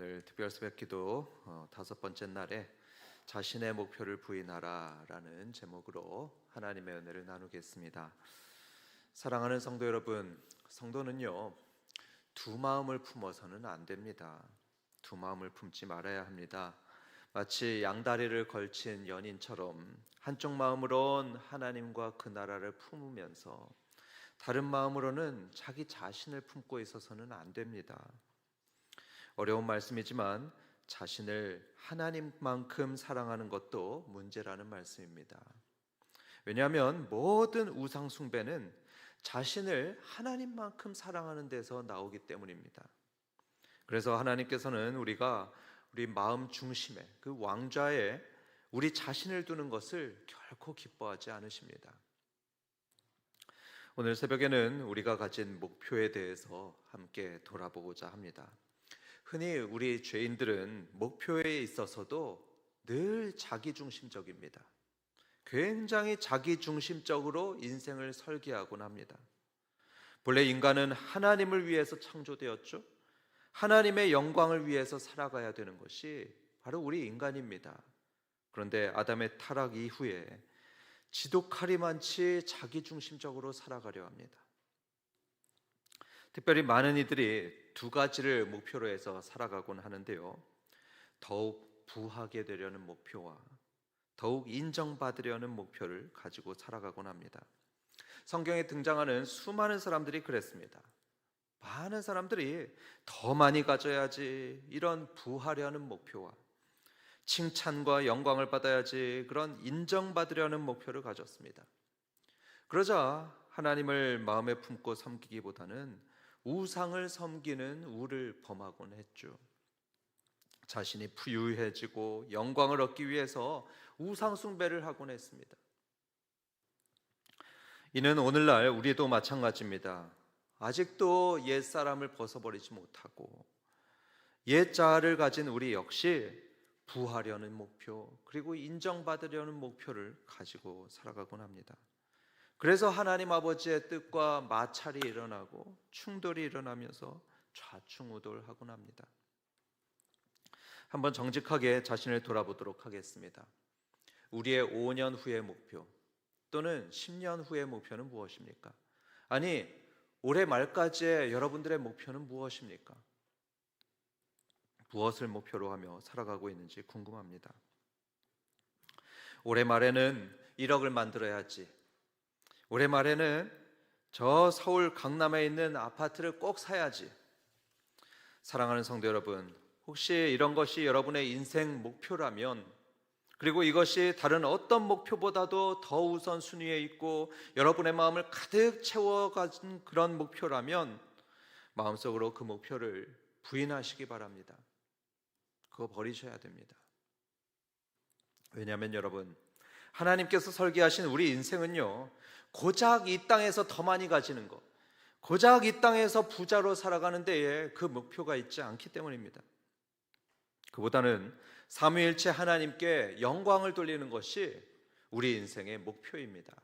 오늘 특별 새벽기도 다섯 번째 날에 자신의 목표를 부인하라라는 제목으로 하나님의 은혜를 나누겠습니다. 사랑하는 성도 여러분, 성도는요 두 마음을 품어서는 안 됩니다. 두 마음을 품지 말아야 합니다. 마치 양다리를 걸친 연인처럼 한쪽 마음으론 하나님과 그 나라를 품으면서 다른 마음으로는 자기 자신을 품고 있어서는 안 됩니다. 어려운 말씀이지만 자신을 하나님만큼 사랑하는 것도 문제라는 말씀입니다. 왜냐하면 모든 우상 숭배는 자신을 하나님만큼 사랑하는 데서 나오기 때문입니다. 그래서 하나님께서는 우리가 우리 마음 중심에 그 왕좌에 우리 자신을 두는 것을 결코 기뻐하지 않으십니다. 오늘 새벽에는 우리가 가진 목표에 대해서 함께 돌아보고자 합니다. 흔히 우리 죄인들은 목표에 있어서도 늘 자기중심적입니다. 굉장히 자기중심적으로 인생을 설계하곤 합니다. 본래 인간은 하나님을 위해서 창조되었죠. 하나님의 영광을 위해서 살아가야 되는 것이 바로 우리 인간입니다. 그런데 아담의 타락 이후에 지독하리만치 자기중심적으로 살아가려 합니다. 특별히 많은 이들이 두 가지를 목표로 해서 살아가곤 하는데요, 더욱 부하게 되려는 목표와 더욱 인정받으려는 목표를 가지고 살아가곤 합니다. 성경에 등장하는 수많은 사람들이 그랬습니다. 많은 사람들이 더 많이 가져야지 이런 부하려는 목표와 칭찬과 영광을 받아야지 그런 인정받으려는 목표를 가졌습니다. 그러자 하나님을 마음에 품고 섬기기보다는 우상을 섬기는 우를 범하곤 했죠. 자신이 부유해지고 영광을 얻기 위해서 우상 숭배를 하곤 했습니다. 이는 오늘날 우리도 마찬가지입니다. 아직도 옛사람을 벗어버리지 못하고 옛 자아를 가진 우리 역시 부하려는 목표, 그리고 인정받으려는 목표를 가지고 살아가곤 합니다. 그래서 하나님 아버지의 뜻과 마찰이 일어나고 충돌이 일어나면서 좌충우돌하곤 합니다. 한번 정직하게 자신을 돌아보도록 하겠습니다. 우리의 5년 후의 목표 또는 10년 후의 목표는 무엇입니까? 아니, 올해 말까지의 여러분들의 목표는 무엇입니까? 무엇을 목표로 하며 살아가고 있는지 궁금합니다. 올해 말에는 1억을 만들어야지, 올해 말에는 저 서울 강남에 있는 아파트를 꼭 사야지. 사랑하는 성도 여러분, 혹시 이런 것이 여러분의 인생 목표라면, 그리고 이것이 다른 어떤 목표보다도 더 우선순위에 있고 여러분의 마음을 가득 채워가진 그런 목표라면 마음속으로 그 목표를 부인하시기 바랍니다. 그거 버리셔야 됩니다. 왜냐하면 여러분, 하나님께서 설계하신 우리 인생은요, 고작 이 땅에서 더 많이 가지는 것, 고작 이 땅에서 부자로 살아가는 데에 그 목표가 있지 않기 때문입니다. 그보다는 삼위일체 하나님께 영광을 돌리는 것이 우리 인생의 목표입니다.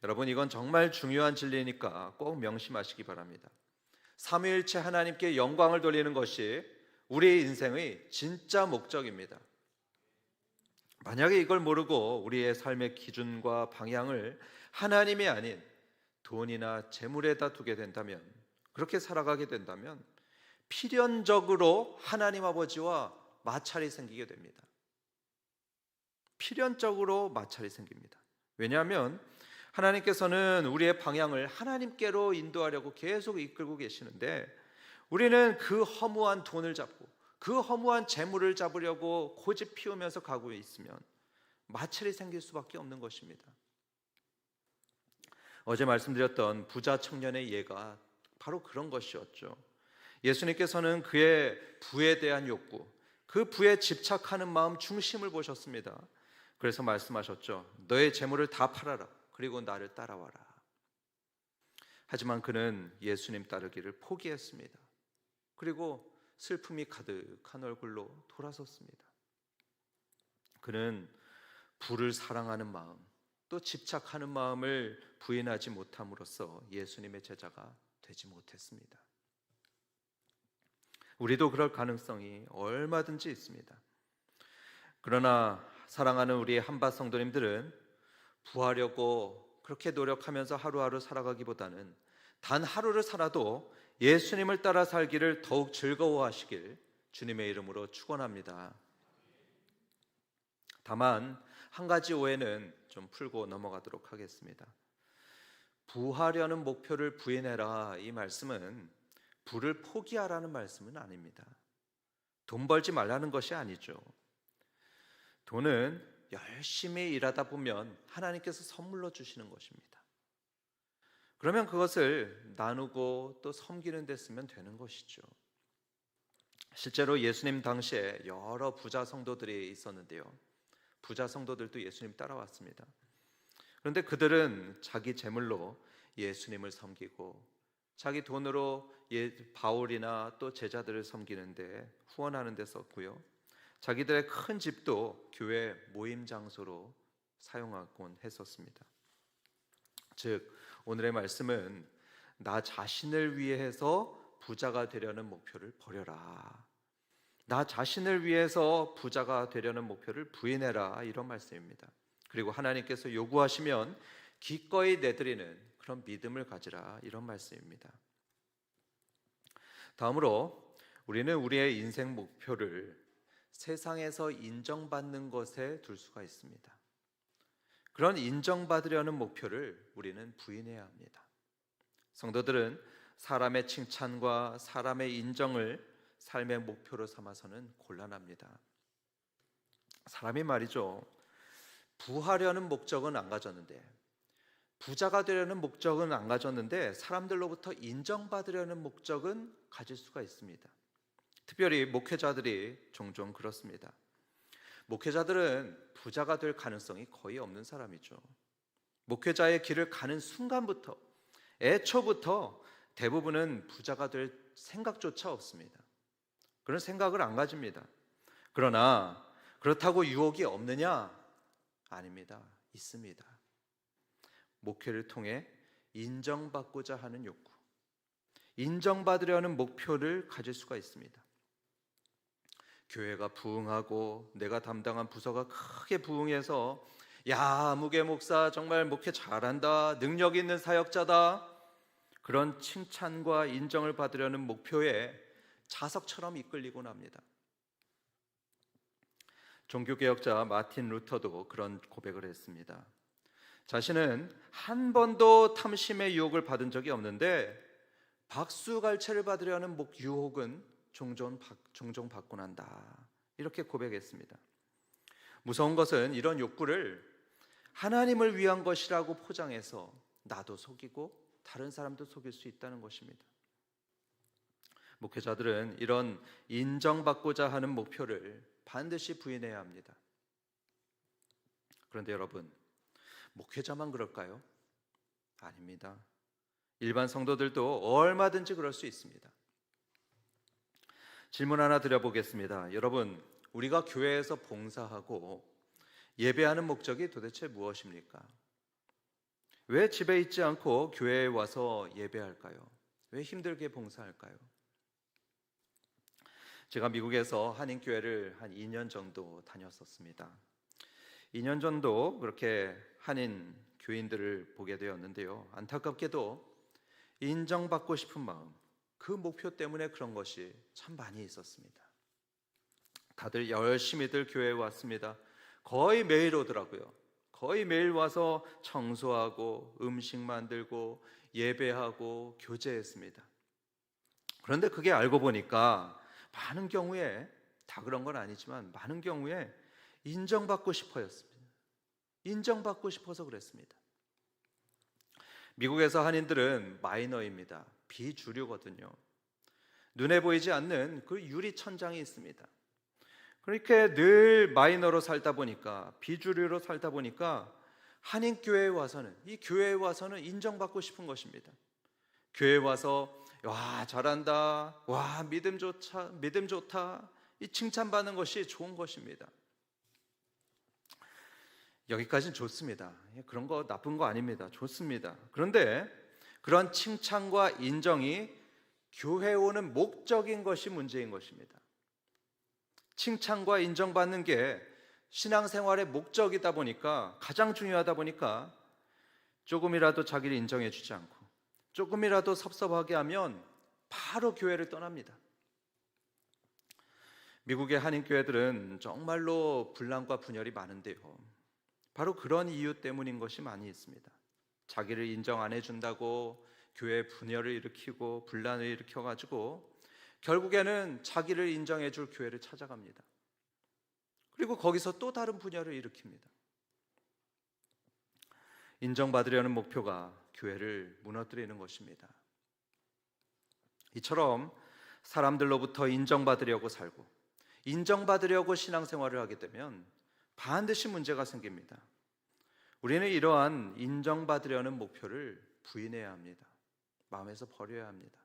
여러분, 이건 정말 중요한 진리니까 꼭 명심하시기 바랍니다. 삼위일체 하나님께 영광을 돌리는 것이 우리 인생의 진짜 목적입니다. 만약에 이걸 모르고 우리의 삶의 기준과 방향을 하나님이 아닌 돈이나 재물에다 두게 된다면, 그렇게 살아가게 된다면 필연적으로 하나님 아버지와 마찰이 생기게 됩니다. 필연적으로 마찰이 생깁니다. 왜냐하면 하나님께서는 우리의 방향을 하나님께로 인도하려고 계속 이끌고 계시는데, 우리는 그 허무한 돈을 잡고 그 허무한 재물을 잡으려고 고집 피우면서 가고 있으면 마찰이 생길 수밖에 없는 것입니다. 어제 말씀드렸던 부자 청년의 예가 바로 그런 것이었죠. 예수님께서는 그의 부에 대한 욕구, 그 부에 집착하는 마음 중심을 보셨습니다. 그래서 말씀하셨죠. 너의 재물을 다 팔아라. 그리고 나를 따라와라. 하지만 그는 예수님 따르기를 포기했습니다. 그리고 슬픔이 가득한 얼굴로 돌아섰습니다. 그는 부를 사랑하는 마음, 또 집착하는 마음을 부인하지 못함으로써 예수님의 제자가 되지 못했습니다. 우리도 그럴 가능성이 얼마든지 있습니다. 그러나 사랑하는 우리 한밭 성도님들은 부하려고 그렇게 노력하면서 하루하루 살아가기보다는 단 하루를 살아도 예수님을 따라 살기를 더욱 즐거워하시길 주님의 이름으로 축원합니다. 다만 한 가지 오해는 좀 풀고 넘어가도록 하겠습니다. 부하려는 목표를 부인해라, 이 말씀은 부를 포기하라는 말씀은 아닙니다. 돈 벌지 말라는 것이 아니죠. 돈은 열심히 일하다 보면 하나님께서 선물로 주시는 것입니다. 그러면 그것을 나누고 또 섬기는 데 쓰면 되는 것이죠. 실제로 예수님 당시에 여러 부자 성도들이 있었는데요, 부자 성도들도 예수님 따라왔습니다. 그런데 그들은 자기 재물로 예수님을 섬기고 자기 돈으로 바울이나 또 제자들을 섬기는데 후원하는 데 썼고요, 자기들의 큰 집도 교회 모임 장소로 사용하곤 했었습니다. 즉 오늘의 말씀은 나 자신을 위해서 부자가 되려는 목표를 버려라, 나 자신을 위해서 부자가 되려는 목표를 부인해라, 이런 말씀입니다. 그리고 하나님께서 요구하시면 기꺼이 내드리는 그런 믿음을 가지라, 이런 말씀입니다. 다음으로 우리는 우리의 인생 목표를 세상에서 인정받는 것에 둘 수가 있습니다. 그런 인정받으려는 목표를 우리는 부인해야 합니다. 성도들은 사람의 칭찬과 사람의 인정을 삶의 목표로 삼아서는 곤란합니다. 사람이 말이죠, 부하려는 목적은 안 가졌는데, 부자가 되려는 목적은 안 가졌는데 사람들로부터 인정받으려는 목적은 가질 수가 있습니다. 특별히 목회자들이 종종 그렇습니다. 목회자들은 부자가 될 가능성이 거의 없는 사람이죠. 목회자의 길을 가는 순간부터, 애초부터 대부분은 부자가 될 생각조차 없습니다. 그런 생각을 안 가집니다. 그러나 그렇다고 유혹이 없느냐? 아닙니다. 있습니다. 목회를 통해 인정받고자 하는 욕구, 인정받으려는 목표를 가질 수가 있습니다. 교회가 부흥하고 내가 담당한 부서가 크게 부흥해서 야, 무게 목사 정말 목회 잘한다, 능력 있는 사역자다, 그런 칭찬과 인정을 받으려는 목표에 자석처럼 이끌리곤 합니다. 종교개혁자 마틴 루터도 그런 고백을 했습니다. 자신은 한 번도 탐심의 유혹을 받은 적이 없는데 박수갈채를 받으려는 유혹은 종종 받곤 한다, 이렇게 고백했습니다. 무서운 것은 이런 욕구를 하나님을 위한 것이라고 포장해서 나도 속이고 다른 사람도 속일 수 있다는 것입니다. 목회자들은 이런 인정받고자 하는 목표를 반드시 부인해야 합니다. 그런데 여러분, 목회자만 그럴까요? 아닙니다. 일반 성도들도 얼마든지 그럴 수 있습니다. 질문 하나 드려보겠습니다. 여러분, 우리가 교회에서 봉사하고 예배하는 목적이 도대체 무엇입니까? 왜 집에 있지 않고 교회에 와서 예배할까요? 왜 힘들게 봉사할까요? 제가 미국에서 한인교회를 한 2년 정도 다녔었습니다. 2년 정도 그렇게 한인 교인들을 보게 되었는데요, 안타깝게도 인정받고 싶은 마음, 그 목표 때문에 그런 것이 참 많이 있었습니다. 다들 열심히들 교회에 왔습니다. 거의 매일 오더라고요. 거의 매일 와서 청소하고 음식 만들고 예배하고 교제했습니다. 그런데 그게 알고 보니까 많은 경우에, 다 그런 건 아니지만 많은 경우에 인정받고 싶어였습니다. 인정받고 싶어서 그랬습니다. 미국에서 한인들은 마이너입니다. 비주류거든요. 눈에 보이지 않는 그 유리 천장이 있습니다. 그렇게 늘 마이너로 살다 보니까, 비주류로 살다 보니까 한인 교회에 와서는, 이 교회에 와서는 인정받고 싶은 것입니다. 교회에 와서 와, 잘한다, 와, 믿음 좋다, 이 칭찬받는 것이 좋은 것입니다. 여기까지는 좋습니다. 그런 거 나쁜 거 아닙니다. 좋습니다. 그런데 그런 칭찬과 인정이 교회에 오는 목적인 것이 문제인 것입니다. 칭찬과 인정받는 게 신앙생활의 목적이다 보니까, 가장 중요하다 보니까 조금이라도 자기를 인정해 주지 않고 조금이라도 섭섭하게 하면 바로 교회를 떠납니다. 미국의 한인교회들은 정말로 분란과 분열이 많은데요, 바로 그런 이유 때문인 것이 많이 있습니다. 자기를 인정 안 해준다고 교회 분열을 일으키고 분란을 일으켜가지고 결국에는 자기를 인정해 줄 교회를 찾아갑니다. 그리고 거기서 또 다른 분열을 일으킵니다. 인정받으려는 목표가 교회를 무너뜨리는 것입니다. 이처럼 사람들로부터 인정받으려고 살고 인정받으려고 신앙생활을 하게 되면 반드시 문제가 생깁니다. 우리는 이러한 인정받으려는 목표를 부인해야 합니다. 마음에서 버려야 합니다.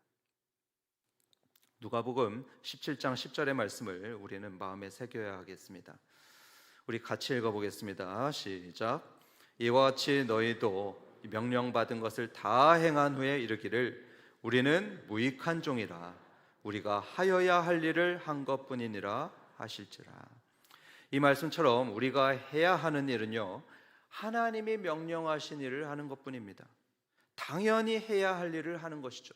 누가복음 17장 10절의 말씀을 우리는 마음에 새겨야 하겠습니다. 우리 같이 읽어보겠습니다. 시작. 이와 같이 너희도 명령받은 것을 다 행한 후에 이르기를 우리는 무익한 종이라 우리가 하여야 할 일을 한 것뿐이니라 하실지라. 이 말씀처럼 우리가 해야 하는 일은요, 하나님이 명령하신 일을 하는 것뿐입니다. 당연히 해야 할 일을 하는 것이죠.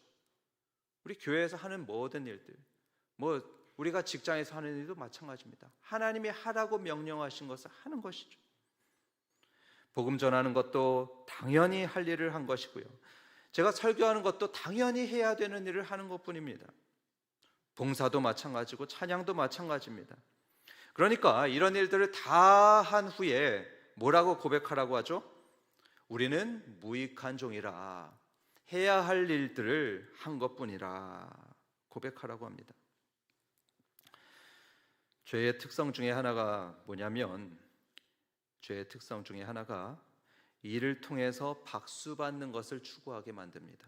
우리 교회에서 하는 모든 일들, 우리가 직장에서 하는 일도 마찬가지입니다. 하나님이 하라고 명령하신 것을 하는 것이죠. 복음 전하는 것도 당연히 할 일을 한 것이고요, 제가 설교하는 것도 당연히 해야 되는 일을 하는 것뿐입니다. 봉사도 마찬가지고 찬양도 마찬가지입니다. 그러니까 이런 일들을 다 한 후에 뭐라고 고백하라고 하죠? 우리는 무익한 종이라, 해야 할 일들을 한 것뿐이라 고백하라고 합니다. 죄의 특성 중에 하나가 뭐냐면, 죄의 특성 중에 하나가 일을 통해서 박수받는 것을 추구하게 만듭니다.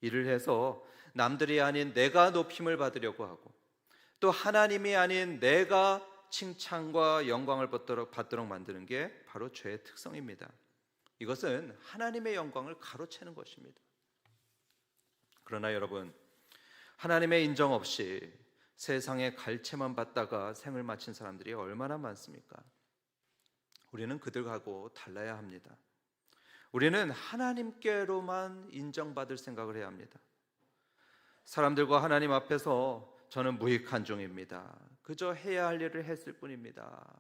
일을 해서 남들이 아닌 내가 높임을 받으려고 하고, 또 하나님이 아닌 내가 칭찬과 영광을 받도록 만드는 게 바로 죄의 특성입니다. 이것은 하나님의 영광을 가로채는 것입니다. 그러나 여러분, 하나님의 인정 없이 세상의 갈채만 받다가 생을 마친 사람들이 얼마나 많습니까? 우리는 그들하고 달라야 합니다. 우리는 하나님께로만 인정받을 생각을 해야 합니다. 사람들과 하나님 앞에서 저는 무익한 종입니다, 그저 해야 할 일을 했을 뿐입니다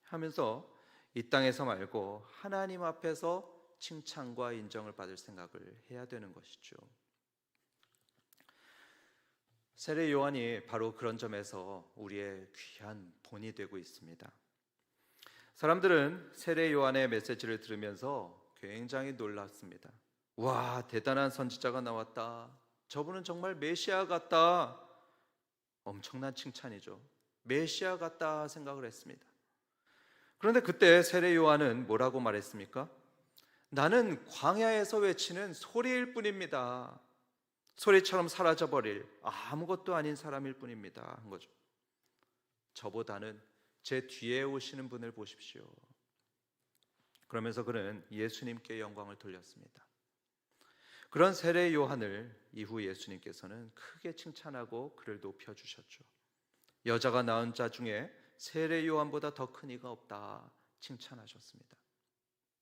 하면서 이 땅에서 말고 하나님 앞에서 칭찬과 인정을 받을 생각을 해야 되는 것이죠. 세례 요한이 바로 그런 점에서 우리의 귀한 본이 되고 있습니다. 사람들은 세례 요한의 메시지를 들으면서 굉장히 놀랐습니다. 와, 대단한 선지자가 나왔다, 저분은 정말 메시아 같다, 엄청난 칭찬이죠. 메시아 같다 생각을 했습니다. 그런데 그때 세례 요한은 뭐라고 말했습니까? 나는 광야에서 외치는 소리일 뿐입니다, 소리처럼 사라져버릴 아무것도 아닌 사람일 뿐입니다 한 거죠. 저보다는 제 뒤에 오시는 분을 보십시오. 그러면서 그는 예수님께 영광을 돌렸습니다. 그런 세례 요한을 이후 예수님께서는 크게 칭찬하고 그를 높여주셨죠. 여자가 낳은 자 중에 세례 요한보다 더 큰 이가 없다 칭찬하셨습니다.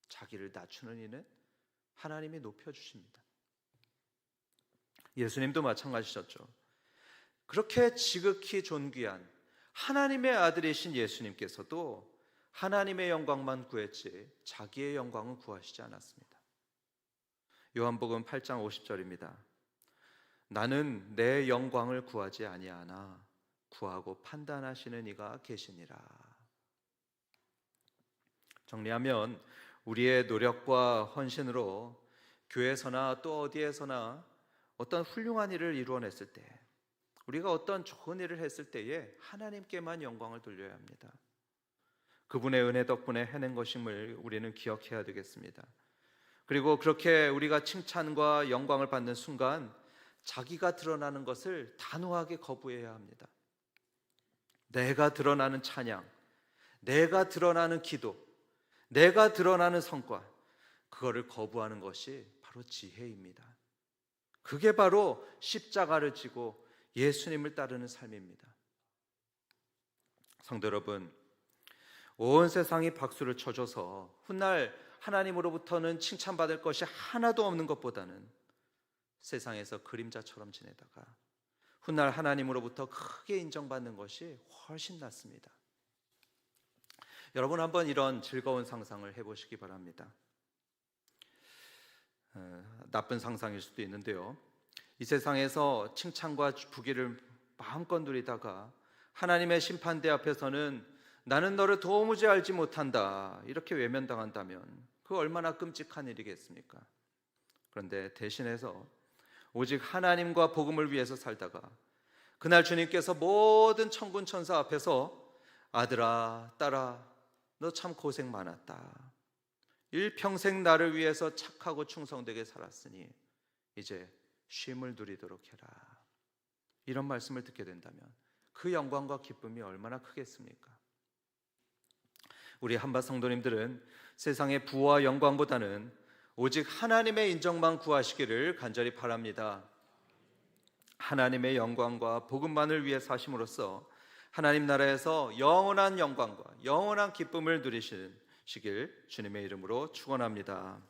자기를 낮추는 이는 하나님이 높여주십니다. 예수님도 마찬가지셨죠. 그렇게 지극히 존귀한 하나님의 아들이신 예수님께서도 하나님의 영광만 구했지 자기의 영광은 구하시지 않았습니다. 요한복음 8장 50절입니다. 나는 내 영광을 구하지 아니하나 구하고 판단하시는 이가 계시니라. 정리하면 우리의 노력과 헌신으로 교회에서나 또 어디에서나 어떤 훌륭한 일을 이루어냈을 때, 우리가 어떤 좋은 일을 했을 때에 하나님께만 영광을 돌려야 합니다. 그분의 은혜 덕분에 해낸 것임을 우리는 기억해야 되겠습니다. 그리고 그렇게 우리가 칭찬과 영광을 받는 순간 자기가 드러나는 것을 단호하게 거부해야 합니다. 내가 드러나는 찬양, 내가 드러나는 기도, 내가 드러나는 성과, 그거를 거부하는 것이 바로 지혜입니다. 그게 바로 십자가를 지고 예수님을 따르는 삶입니다. 성도 여러분, 온 세상이 박수를 쳐줘서 훗날 하나님으로부터는 칭찬받을 것이 하나도 없는 것보다는 세상에서 그림자처럼 지내다가 훗날 하나님으로부터 크게 인정받는 것이 훨씬 낫습니다. 여러분 한번 이런 즐거운 상상을 해보시기 바랍니다. 나쁜 상상일 수도 있는데요, 이 세상에서 칭찬과 부귀를 마음껏 누리다가 하나님의 심판대 앞에서는 나는 너를 도무지 알지 못한다 이렇게 외면당한다면 그 얼마나 끔찍한 일이겠습니까? 그런데 대신해서 오직 하나님과 복음을 위해서 살다가 그날 주님께서 모든 천군 천사 앞에서 아들아 딸아 너 참 고생 많았다, 일평생 나를 위해서 착하고 충성되게 살았으니 이제 쉼을 누리도록 해라, 이런 말씀을 듣게 된다면 그 영광과 기쁨이 얼마나 크겠습니까? 우리 한밭 성도님들은 세상의 부와 영광보다는 오직 하나님의 인정만 구하시기를 간절히 바랍니다. 하나님의 영광과 복음만을 위해 사심으로써 하나님 나라에서 영원한 영광과 영원한 기쁨을 누리시길 주님의 이름으로 축원합니다.